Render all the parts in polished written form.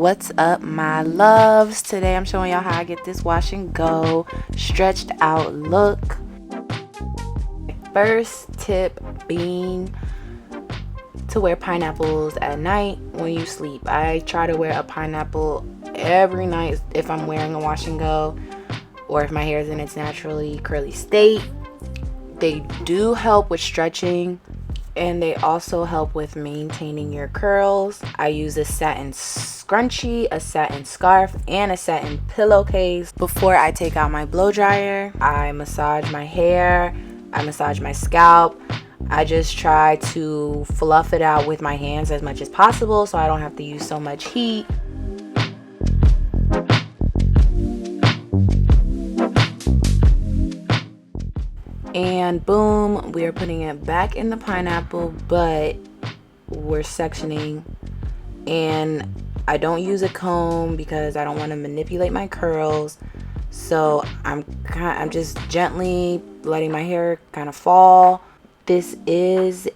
What's up, my loves? Today I'm showing y'all how I get this wash and go stretched out look. First tip being to wear pineapples at night when you sleep. I try to wear a pineapple every night if I'm wearing a wash and go, or if my hair is in its naturally curly state. They do help with stretching, and they also help with maintaining your curls. I use a satin scrunchie, a satin scarf, and a satin pillowcase. Before I take out my blow dryer, I massage my hair, I massage my scalp. I just try to fluff it out with my hands as much as possible so I don't have to use so much heat. And boom, we are putting it back in the pineapple, but we're sectioning. And I don't use a comb because I don't want to manipulate my curls. So I'm just gently letting my hair kind of fall. This is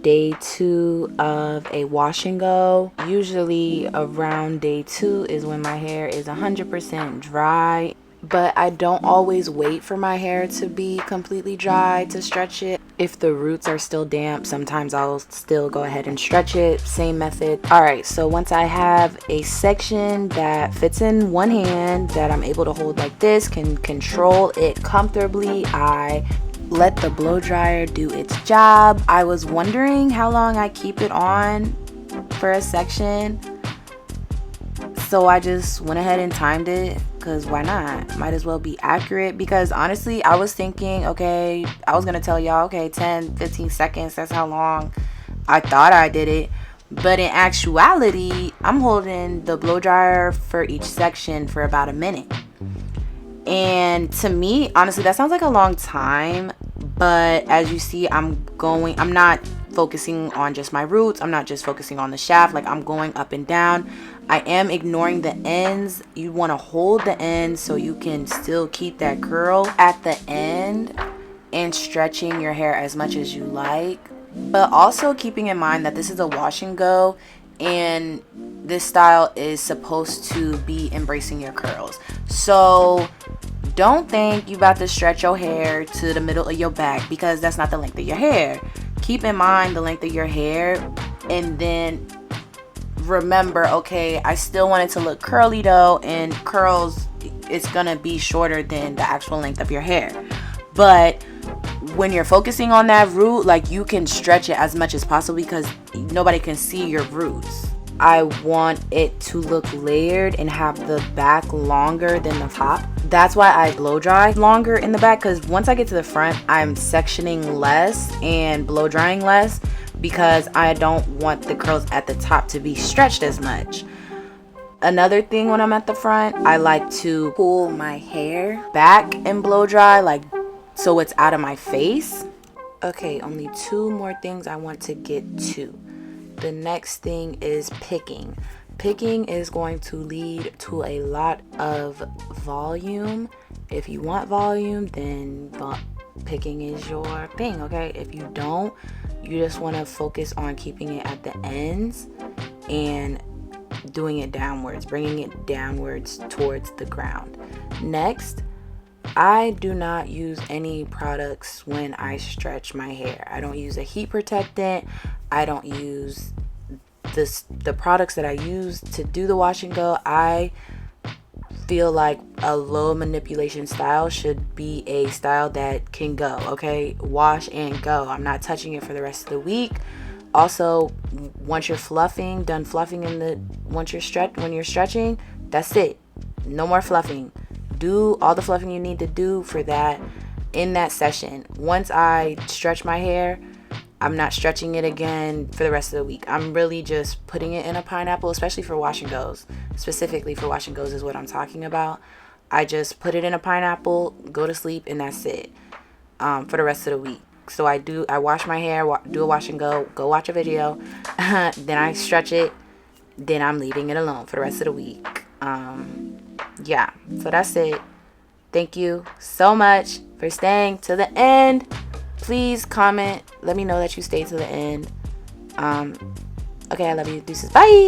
day 2 of a wash and go. Usually around day 2 is when my hair is 100% dry. But I don't always wait for my hair to be completely dry to stretch it. If the roots are still damp, sometimes I'll still go ahead and stretch it. Same method. Alright, so once I have a section that fits in one hand, that I'm able to hold like this, can control it comfortably, I let the blow dryer do its job. I was wondering how long I keep it on for a section, so I just went ahead and timed it, because why not? Might as well be accurate. Because honestly, I was thinking, okay, I was gonna tell y'all, okay, 10-15 seconds, that's how long I thought I did it. But in actuality, I'm holding the blow dryer for each section for about a minute. And to me, honestly, that sounds like a long time. But as you see, I'm not focusing on just my roots. I'm not just focusing on the shaft. Like, I'm going up and down. I am ignoring the ends. You want to hold the ends so you can still keep that curl at the end, and stretching your hair as much as you like. But also keeping in mind that this is a wash and go, and this style is supposed to be embracing your curls. So don't think you about to stretch your hair to the middle of your back, because that's not the length of your hair. Keep in mind the length of your hair, and then remember, okay, I still want it to look curly though, and curls, it's gonna be shorter than the actual length of your hair. But when you're focusing on that root, like, you can stretch it as much as possible because nobody can see your roots. I want it to look layered and have the back longer than the top. That's why I blow dry longer in the back, because once I get to the front, I'm sectioning less and blow drying less, because I don't want the curls at the top to be stretched as much. Another thing, when I'm at the front, I like to pull my hair back and blow dry, like, so it's out of my face. Okay, only 2 more things I want to get to. The next thing is picking. Picking is going to lead to a lot of volume. If you want volume, then picking is your thing, okay? If you don't, you just want to focus on keeping it at the ends and doing it downwards, bringing it downwards towards the ground. Next, I do not use any products when I stretch my hair. I don't use a heat protectant. I don't use the products that I use to do the wash and go. I feel like a low manipulation style should be a style that can go, okay? Wash and go. I'm not touching it for the rest of the week. Also, once you're done fluffing when you're stretching, that's it. No more fluffing. Do all the fluffing you need to do for that in that session. Once I stretch my hair, I'm not stretching it again for the rest of the week. I'm really just putting it in a pineapple, especially for wash and goes. Specifically for wash and goes is what I'm talking about. I just put it in a pineapple, go to sleep, and that's it for the rest of the week. So I wash my hair, do a wash and go watch a video, then I stretch it, then I'm leaving it alone for the rest of the week. Yeah, so that's it. Thank you so much for staying to the end. Please comment, let me know that you stayed to the end. Okay, I love you. Deuces. Bye.